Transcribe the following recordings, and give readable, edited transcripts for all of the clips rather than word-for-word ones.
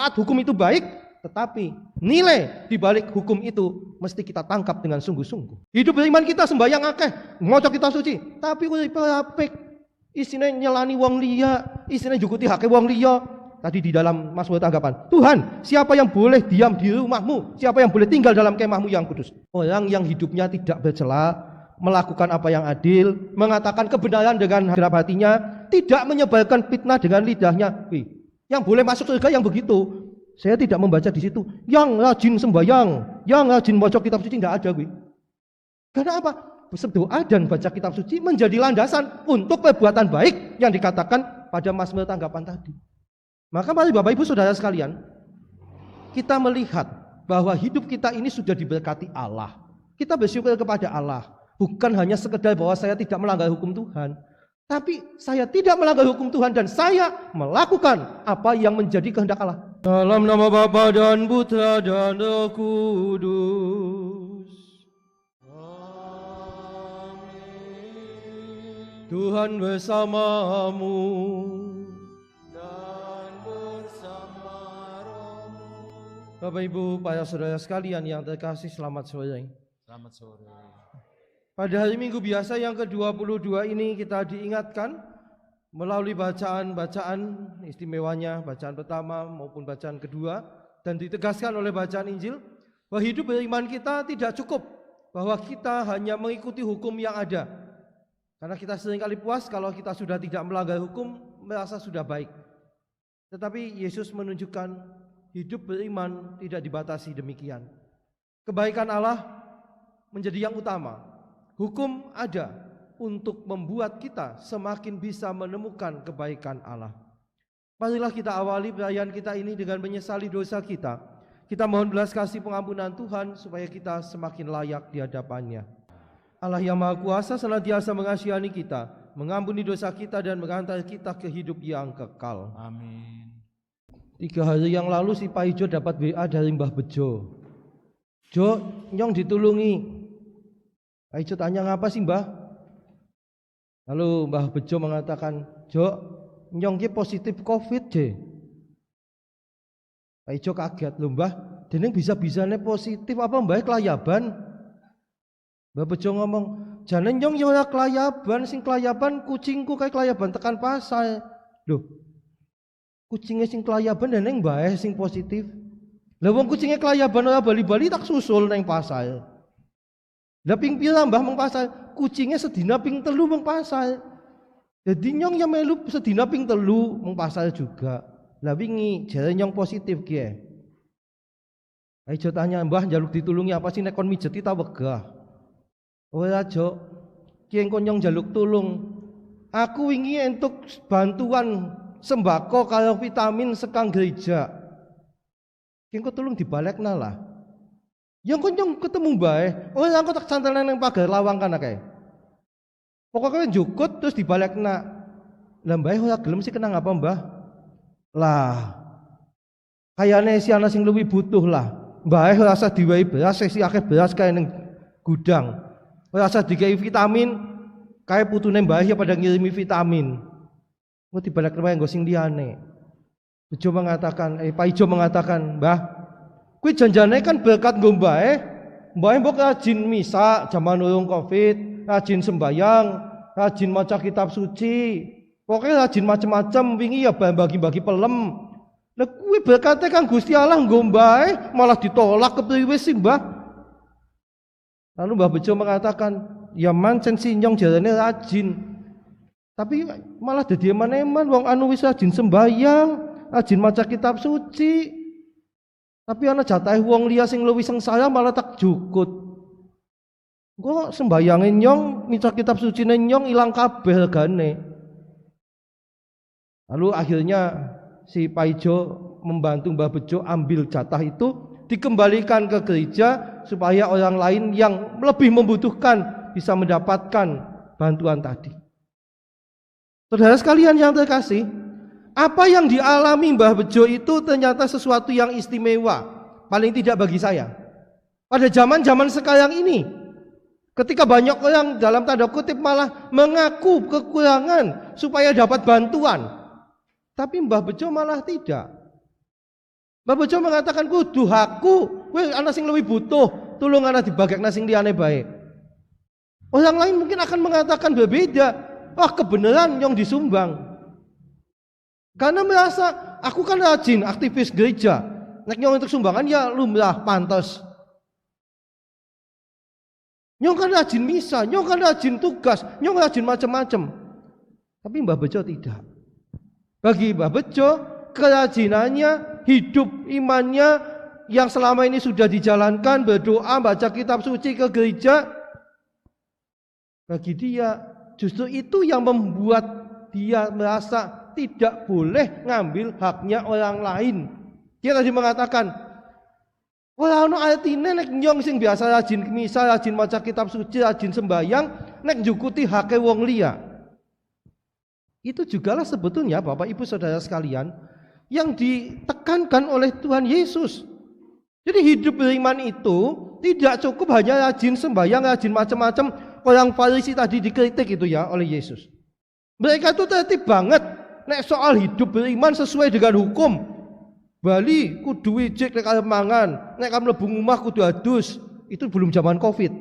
taat hukum itu baik, tetapi nilai di balik hukum itu mesti kita tangkap dengan sungguh-sungguh. Hidup beriman kita sembahyang akeh, maca kitab suci, tapi uripe apik. Isine nyelani wong liya, isine jukuti hake wong liya. Tadi di dalam Mazmur tanggapan, Tuhan, siapa yang boleh diam di rumahmu? Siapa yang boleh tinggal dalam kemahmu yang kudus? Orang yang hidupnya tidak bercela, melakukan apa yang adil, mengatakan kebenaran dengan genap hatinya, tidak menyebarkan fitnah dengan lidahnya. Yang boleh masuk surga yang begitu. Saya tidak membaca di situ yang rajin sembahyang, yang rajin baca kitab suci, tidak ada. Karena apa? Berdoa dan baca kitab suci menjadi landasan untuk perbuatan baik yang dikatakan pada Mazmur tanggapan tadi. Maka mari Bapak Ibu Saudara sekalian, kita melihat bahwa hidup kita ini sudah diberkati Allah. Kita bersyukur kepada Allah. Bukan hanya sekedar bahwa saya tidak melanggar hukum Tuhan, tapi saya tidak melanggar hukum Tuhan dan saya melakukan apa yang menjadi kehendak Allah. Dalam nama Bapa dan Putra dan Roh Kudus. Amin. Tuhan bersamamu dan bersama rohmu. Bapak Ibu, para saudara sekalian yang terkasih, selamat sore. Selamat sore. Pada hari Minggu biasa yang ke-22 ini kita diingatkan melalui bacaan-bacaan istimewanya, bacaan pertama maupun bacaan kedua, dan ditegaskan oleh bacaan Injil bahwa hidup beriman kita tidak cukup bahwa kita hanya mengikuti hukum yang ada. Karena kita seringkali puas kalau kita sudah tidak melanggar hukum, merasa sudah baik. Tetapi Yesus menunjukkan hidup beriman tidak dibatasi demikian. Kebaikan Allah menjadi yang utama. Hukum ada untuk membuat kita semakin bisa menemukan kebaikan Allah. Marilah kita awali perayaan kita ini dengan menyesali dosa kita. Kita mohon belas kasih pengampunan Tuhan supaya kita semakin layak di hadapannya. Allah yang Maha Kuasa senantiasa mengasihani kita, mengampuni dosa kita dan menghantar kita ke hidup yang kekal. Amin. 3 hari yang lalu si Pak Ijo dapat WA dari Mbah Bejo. Jo, nyong ditulungi. Pak Ijo tanya, ngapa sih Mbah? Lalu Mbah Bejo mengatakan, Jo, nyong ki positif COVID je. Pak Ijo kaget, lho Mbah, dene bisa-bisane positif apa Mbah kelayaban? Mbah Bejo ngomong, jane nyong ya ora kelayaban, sing kelayaban kucingku kayak kelayaban tekan pasar. Loh, kucingnya sing kelayaban dan neng Mbah sing positif. Lah wong kucingnya kelayaban ora bali-bali tak susul neng pasar. Lah ping pira Mbah meng pasar? Kucingnya sedina ping 3 meng pasar. Jadi nyong yang melu sedina ping 3 meng pasar juga. Lah wingi jare nyong positif ki. Ayo tanya Mbah njaluk ditulungi apa sih nek kon mijeti ta wegah? Ora Jo. Ki engko nyong njaluk tulung. Aku wingi entuk bantuan sembako karo vitamin sekang gereja. Ki engko tulung dibalekna lah. Yang konyong ketemu bae, oh aku tak santelan nang pagar lawang kan kae. Pokoknya jukut terus dibalekna. Lah bae ora gelem sih kenang apa Mbah? Lah kayane si ana sing luwih butuh lah. Bae ora usah diwehi beras, sesi akeh beras kae ning gudang. Ora usah dikai vitamin, kae putune Mbah ya pada ngirimi vitamin. Mau dibalekna wae nggo sing liyane. Bejo mengatakan, Pak Ijo mengatakan, Mbah, kuwi janjane kan berkat nggo mbae. Mbae mbok rajin misa jaman urung Covid, rajin sembayang, rajin maca kitab suci. Pokoknya rajin macam-macam wingi ya bagi-bagi pelem. Lah kuwi berkate kan Gusti Allah nggo mbae malah ditolak kepriwe sih, Mbah? Lalu Mbah Bejo mengatakan, ya mancen si nyong jarane rajin. Tapi malah dadi eman-eman wong anu wis rajin sembayang, rajin maca kitab suci. Tapi ana jatah wong liya sing luwih sengsara malah tak jukut. Kok sembayange nyong, maca kitab sucine nyong ilang kabeh regane. Lalu akhirnya si Pak Ijo membantu Mbah Bejo ambil jatah itu dikembalikan ke gereja supaya orang lain yang lebih membutuhkan bisa mendapatkan bantuan tadi. Saudara sekalian yang terkasih, apa yang dialami Mbah Bejo itu ternyata sesuatu yang istimewa, paling tidak bagi saya. Pada zaman-zaman sekarang ini, ketika banyak orang dalam tanda kutip malah mengaku kekurangan supaya dapat bantuan, tapi Mbah Bejo malah tidak. Mbah Bejo mengatakan kudu aku, kowe ana sing luwih butuh, tulung ana dibagekna sing liyane bae. Orang lain mungkin akan mengatakan berbeda. Wah, kebenaran yang disumbang. Karena merasa aku kan rajin aktivis gereja. Nek nyong untuk sumbangan ya lumrah pantas. Nyong kan rajin misa, nyong kan rajin tugas, nyong rajin macam-macam. Tapi Mbah Bejo tidak. Bagi Mbah Bejo, kerajinannya, hidup imannya yang selama ini sudah dijalankan, berdoa, baca kitab suci ke gereja, bagi dia justru itu yang membuat dia merasa tidak boleh ngambil haknya orang lain. Dia tadi mengatakan, ora ono artine nek nyong sing biasa rajin misa, rajin maca kitab suci, rajin sembahyang, nek njukuti hake wong liya. Itu jugalah sebetulnya Bapak Ibu Saudara sekalian yang ditekankan oleh Tuhan Yesus. Jadi hidup beriman itu tidak cukup hanya rajin sembahyang, rajin macam-macam. Orang Farisi tadi dikritik itu ya oleh Yesus. Mereka itu tertib banget nek soal hidup beriman sesuai dengan hukum. Bali kudu wijik nek arep mangan, nek kamu mlebu omah kudu adus. Itu belum zaman Covid.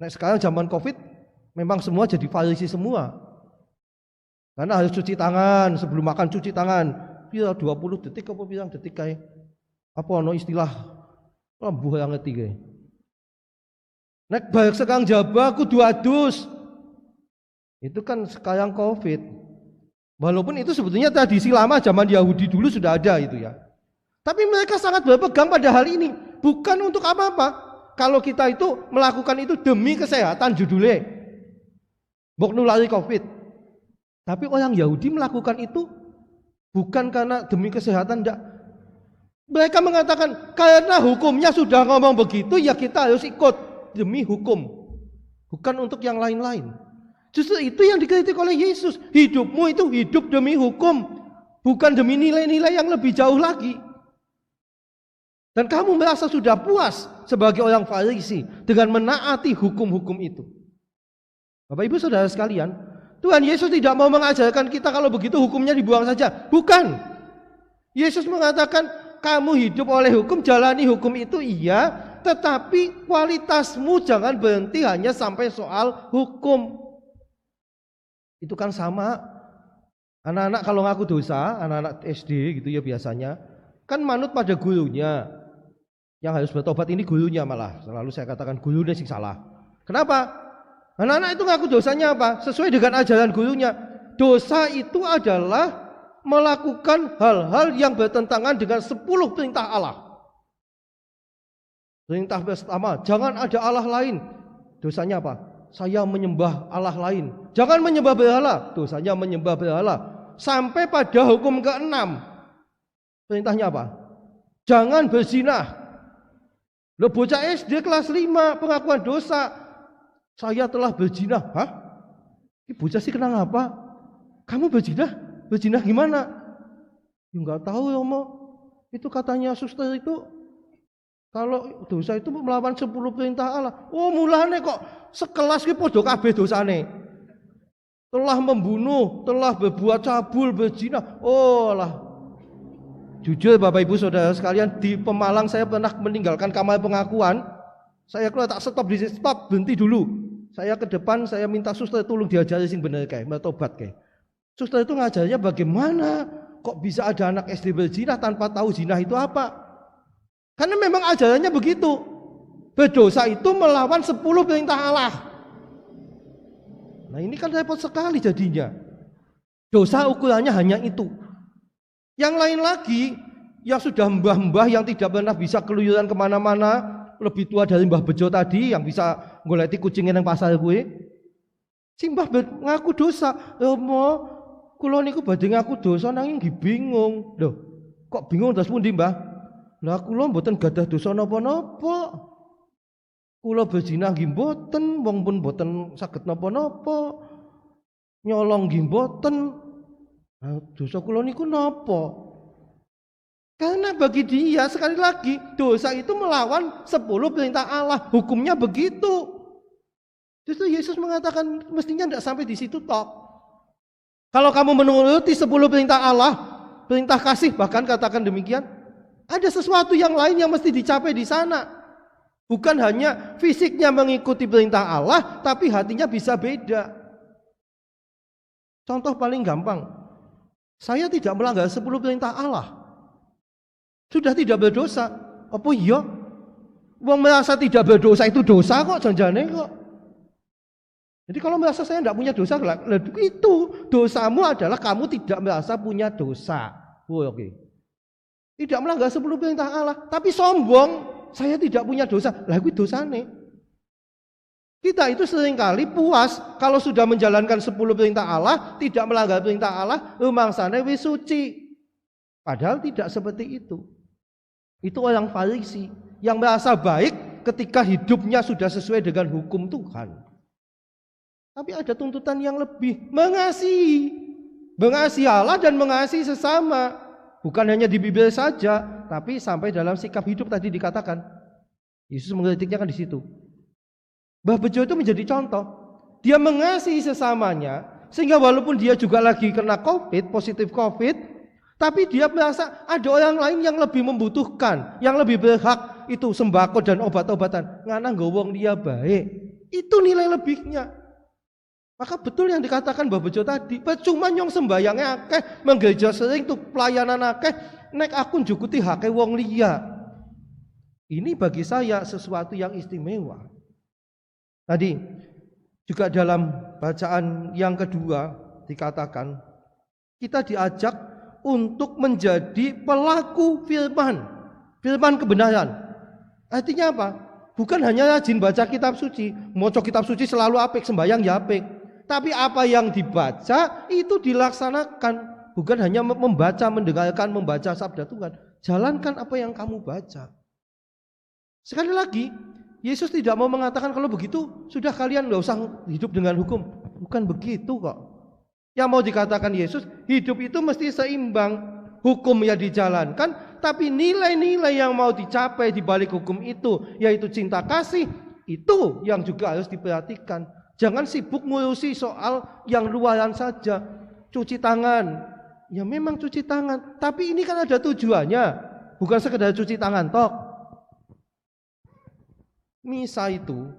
Nek sekarang zaman Covid memang semua jadi Farisi semua. Karena harus cuci tangan, sebelum makan cuci tangan. Pira 20 detik apa pirang detik kae. Apa ono istilah lembuh yang ngerti kae. Nek baik sekarang jaba kudu adus. Itu kan sekarang Covid. Walaupun itu sebetulnya tradisi lama zaman Yahudi dulu sudah ada itu ya. Tapi mereka sangat berpegang pada hal ini. Bukan untuk apa-apa. Kalau kita itu melakukan itu demi kesehatan judulnya. Bok nulari Covid. Tapi orang Yahudi melakukan itu bukan karena demi kesehatan, enggak. Mereka mengatakan karena hukumnya sudah ngomong begitu ya kita harus ikut demi hukum. Bukan untuk yang lain-lain. Justru itu yang dikritik oleh Yesus. Hidupmu itu hidup demi hukum, bukan demi nilai-nilai yang lebih jauh lagi. Dan kamu merasa sudah puas sebagai orang Farisi dengan menaati hukum-hukum itu. Bapak Ibu Saudara sekalian, Tuhan Yesus tidak mau mengajarkan kita kalau begitu hukumnya dibuang saja. Bukan. Yesus mengatakan kamu hidup oleh hukum, jalani hukum itu iya, tetapi kualitasmu jangan berhenti hanya sampai soal hukum. Itu kan sama. Anak-anak kalau ngaku dosa, anak-anak SD gitu ya biasanya, kan manut pada gurunya. Yang harus bertobat ini gurunya malah. Selalu saya katakan gurunya sing salah. Kenapa? Anak-anak itu ngaku dosanya apa? Sesuai dengan ajaran gurunya. Dosa itu adalah melakukan hal-hal yang bertentangan dengan 10 perintah Allah. Perintah pertama, jangan ada Allah lain. Dosanya apa? Saya menyembah Allah lain. Jangan menyembah berhala. Dosanya menyembah berhala. Sampai pada hukum ke-6. Perintahnya apa? Jangan berzinah. Lo bocah SD kelas 5 pengakuan dosa. Saya telah berzinah. Hah? Ini bocah sih kena apa? Kamu berzinah? Berzinah gimana? Ya enggak tahu ya Mo. Itu katanya suster itu kalau dosa itu melawan 10 perintah Allah. Oh mulane kok sekelas ki padha kabeh dosane. Telah membunuh, telah berbuat cabul, berzina. Oh lah. Jujur Bapak Ibu Saudara sekalian, di Pemalang saya pernah meninggalkan kamar pengakuan. Saya keluar tak stop, berhenti dulu. Saya ke depan, saya minta suster tolong diajari sing bener kayak, bertobat kayak. Suster itu ngajarnya bagaimana kok bisa ada anak SD berzina tanpa tahu zina itu apa. Karena memang ajarannya begitu. Berdosa itu melawan 10 perintah Allah. Nah ini kan repot sekali jadinya. Dosa ukurannya hanya itu. Yang lain lagi, yang sudah mbah-mbah yang tidak pernah bisa keluyuran kemana-mana, lebih tua dari Mbah Bejo tadi, yang bisa ngoleti kucingnya yang pasar gue. Si mbah ngaku dosa. Mo, kula niku badhe ngaku dosa nanging nggih bingung. Loh, kok bingung terus pundi, Mbah? Lah kula mboten gadah dosa napa-napa. Kula berzina nggih mboten, wong pun mboten saged napa-napa. Nyolong nggih mboten. Nah, dosa kula niku napa? Karena bagi dia sekali lagi dosa itu melawan 10 perintah Allah, hukumnya begitu. Justru Yesus mengatakan mestinya tidak sampai di situ tok. Kalau kamu menuruti 10 perintah Allah, perintah kasih bahkan katakan demikian, Ada sesuatu yang lain yang mesti dicapai di sana. Bukan hanya fisiknya mengikuti perintah Allah, tapi hatinya bisa beda. Contoh paling gampang, saya tidak melanggar 10 perintah Allah, sudah tidak berdosa. Apa iya? Wong merasa tidak berdosa itu dosa kok, janjane kok. Jadi kalau merasa saya tidak punya dosa, itu dosamu adalah kamu tidak merasa punya dosa. Oke. Tidak melanggar 10 perintah Allah, tapi sombong. Saya tidak punya dosa, lagu dosane. Kita itu seringkali puas kalau sudah menjalankan 10 perintah Allah, tidak melanggar perintah Allah, rumangsane wis suci. Padahal tidak seperti itu. Itu orang Farisi yang merasa baik ketika hidupnya sudah sesuai dengan hukum Tuhan. Tapi ada tuntutan yang lebih, mengasihi. Mengasihi Allah dan mengasihi sesama. Bukan hanya di Bibel saja, tapi sampai dalam sikap hidup tadi dikatakan. Yesus mengkritiknya kan di situ. Mbah Bejo itu menjadi contoh. Dia mengasihi sesamanya, sehingga walaupun dia juga lagi kena COVID, positif COVID, tapi dia merasa ada orang lain yang lebih membutuhkan, yang lebih berhak itu sembako dan obat-obatan. Ngana gowong dia baik. Itu nilai lebihnya. Maka betul yang dikatakan Mbah Bejo tadi, percuma nyong sembayangnya akeh, menggereja sering tuh pelayanan akeh, nek aku njukuti hake wong liya. Ini bagi saya sesuatu yang istimewa. Tadi juga dalam bacaan yang kedua dikatakan kita diajak untuk menjadi pelaku firman, firman kebenaran. Artinya apa? Bukan hanya rajin baca kitab suci, maca kitab suci selalu apik, sembayang ya apik. Tapi apa yang dibaca itu dilaksanakan. Bukan hanya membaca, mendengarkan, membaca sabda Tuhan. Jalankan apa yang kamu baca. Sekali lagi, Yesus tidak mau mengatakan kalau begitu sudah kalian gak usah hidup dengan hukum. Bukan begitu kok. Yang mau dikatakan Yesus, hidup itu mesti seimbang. Hukum ya dijalankan, tapi nilai-nilai yang mau dicapai di balik hukum itu, yaitu cinta kasih, itu yang juga harus diperhatikan. Jangan sibuk ngurusi soal yang luaran saja. Cuci tangan, ya memang cuci tangan, tapi ini kan ada tujuannya, bukan sekedar cuci tangan tok. Misa itu,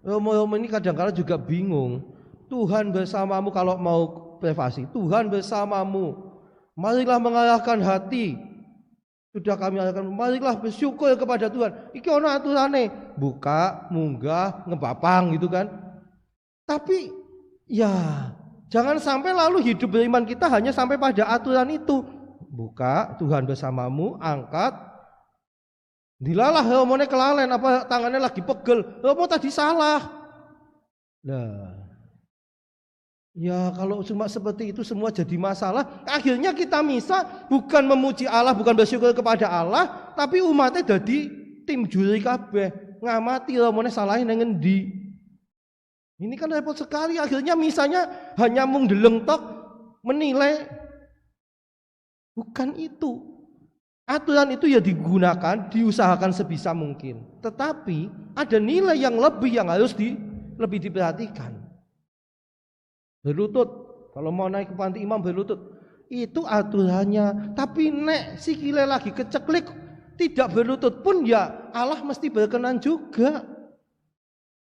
Romo-romo ini kadang-kadang juga bingung. Tuhan bersamamu kalau mau privasi, Tuhan bersamamu. Marilah mengarahkan hati. Sudah kami arahkan, marilah bersyukur kepada Tuhan. Iki ono aturane, buka, munggah, ngebapang gitu kan. Tapi ya jangan sampai lalu hidup beriman kita hanya sampai pada aturan itu. Buka, Tuhan bersamamu, angkat. Dilalah romone kelalen, apa tangannya lagi pegel. Romo tadi salah. Nah, ya kalau cuma seperti itu semua jadi masalah. Akhirnya kita misa bukan memuji Allah, bukan bersyukur kepada Allah, tapi umatnya jadi tim juri kabeh, ngamati romone salahin nang ngendi. Ini kan repot sekali. Akhirnya misanya hanya mung deleng tok, menilai. Bukan itu. Aturan itu ya digunakan, diusahakan sebisa mungkin. Tetapi ada nilai yang lebih yang harus lebih diperhatikan. Berlutut, kalau mau naik ke panti imam berlutut, itu aturannya. Tapi nek sikile lagi keceklik, tidak berlutut pun ya Allah mesti berkenan juga.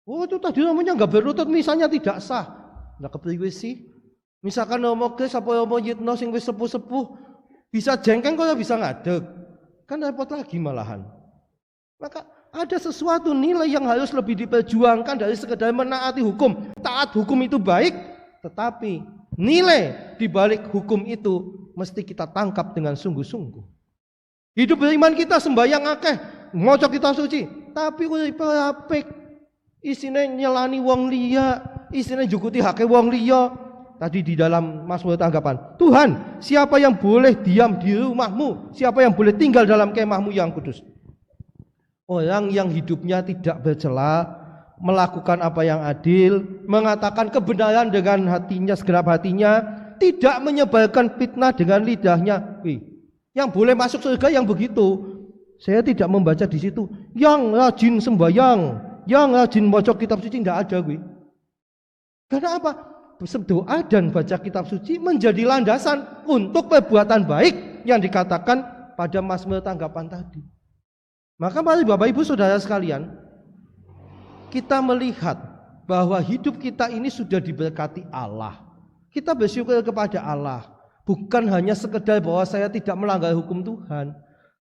Oh itu tadi namanya nggak berlutut, misalnya tidak sah. Nah kepriwe sih? Misalkan Romo Kris apa Romo Yitno sing wis sepuh-sepuh bisa jengkeng kok bisa ngadeg, kan repot lagi malahan. Maka ada sesuatu nilai yang harus lebih diperjuangkan dari sekedar menaati hukum. Taat hukum itu baik, tetapi nilai di balik hukum itu mesti kita tangkap dengan sungguh-sungguh. Hidup beriman kita sembahyang akeh, maca kitab suci, tapi uripe apik. Isine nyelani wong liya, isine jukuti hake wong liya. Tadi di dalam Mazmur tanggapan, Tuhan, siapa yang boleh diam di rumahmu? Siapa yang boleh tinggal dalam kemahmu yang kudus? Orang yang hidupnya tidak bercela, melakukan apa yang adil, mengatakan kebenaran dengan hatinya, segenap hatinya, tidak menyebarkan fitnah dengan lidahnya. Yang boleh masuk surga yang begitu. Saya tidak membaca di situ yang rajin sembahyang, yang rajin baca kitab suci, tidak ada gue. Karena apa? Berdoa dan baca kitab suci menjadi landasan untuk perbuatan baik yang dikatakan pada Mazmur tanggapan tadi. Maka mari Bapak Ibu Saudara sekalian, kita melihat bahwa hidup kita ini sudah diberkati Allah. Kita bersyukur kepada Allah, bukan hanya sekedar bahwa saya tidak melanggar hukum Tuhan,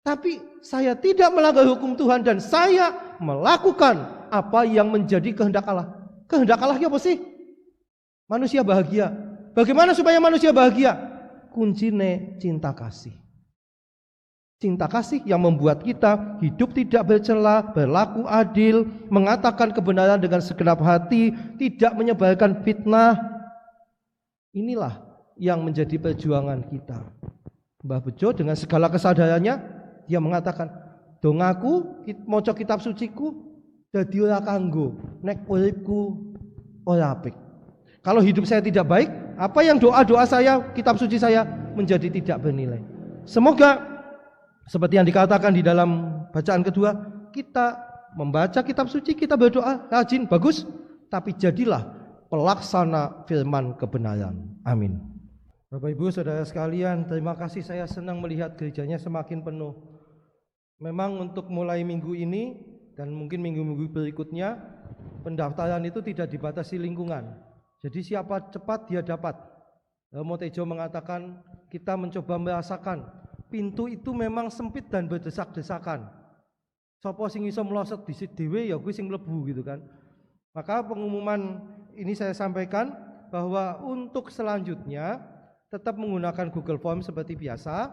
tapi saya tidak melanggar hukum Tuhan dan saya melakukan apa yang menjadi kehendak Allah. Kehendak Allah apa sih? Manusia bahagia. Bagaimana supaya manusia bahagia? Kuncinya cinta kasih. Cinta kasih yang membuat kita hidup tidak bercela, berlaku adil, mengatakan kebenaran dengan segenap hati, tidak menyebarkan fitnah. Inilah yang menjadi perjuangan kita. Mbah Bejo dengan segala kesadarannya, dia mengatakan, dong aku maca kitab suciku dadi ora kanggo, nek uripku ora apik. Kalau hidup saya tidak baik, apa yang doa-doa saya, kitab suci saya menjadi tidak bernilai. Semoga seperti yang dikatakan di dalam bacaan kedua, kita membaca kitab suci, kita berdoa rajin, bagus, tapi jadilah pelaksana firman kebenaran. Amin. Bapak Ibu Saudara sekalian, terima kasih, saya senang melihat gerejanya semakin penuh. Memang untuk mulai minggu ini dan mungkin minggu-minggu berikutnya, pendaftaran itu tidak dibatasi lingkungan. Jadi siapa cepat dia dapat. Motejo mengatakan kita mencoba merasakan pintu itu memang sempit dan berdesak-desakan. Sopo sing iso mlosot dhisit dhewe ya kuwi sing mlebu gitu kan. Maka pengumuman ini saya sampaikan bahwa untuk selanjutnya tetap menggunakan Google Form seperti biasa,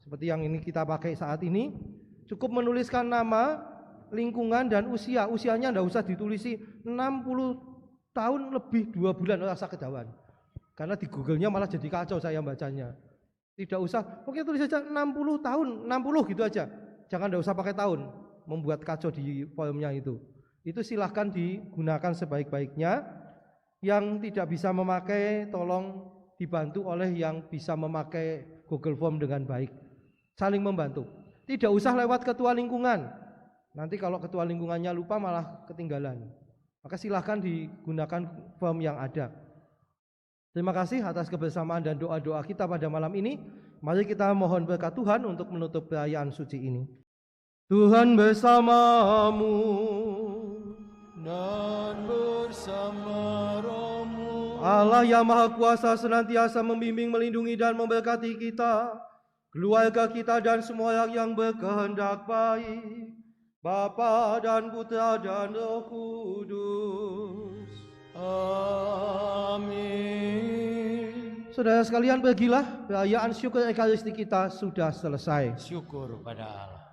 seperti yang ini kita pakai saat ini. Cukup menuliskan nama, lingkungan dan usia. Usianya enggak usah ditulisi 60 tahun lebih 2 bulan rasa kedawan. Karena di Google-nya malah jadi kacau saya bacanya. Tidak usah, mungkin tulis saja 60 tahun, 60 gitu aja. Jangan enggak usah pakai tahun, membuat kacau di formnya itu. Itu silahkan digunakan sebaik-baiknya. Yang tidak bisa memakai, tolong dibantu oleh yang bisa memakai Google Form dengan baik. Saling membantu. Tidak usah lewat ketua lingkungan. Nanti kalau ketua lingkungannya lupa malah ketinggalan. Maka silahkan digunakan form yang ada. Terima kasih atas kebersamaan dan doa-doa kita pada malam ini. Mari kita mohon berkat Tuhan untuk menutup perayaan suci ini. Tuhan bersamamu dan bersama rohmu. Allah yang Maha Kuasa senantiasa membimbing, melindungi dan memberkati kita, keluarga kita dan semua orang yang berkehendak baik, Bapa dan Putra dan Roh Kudus. Amin. Saudara sekalian, pergilah, perayaan syukur Ekaristi kita sudah selesai. Syukur pada Allah.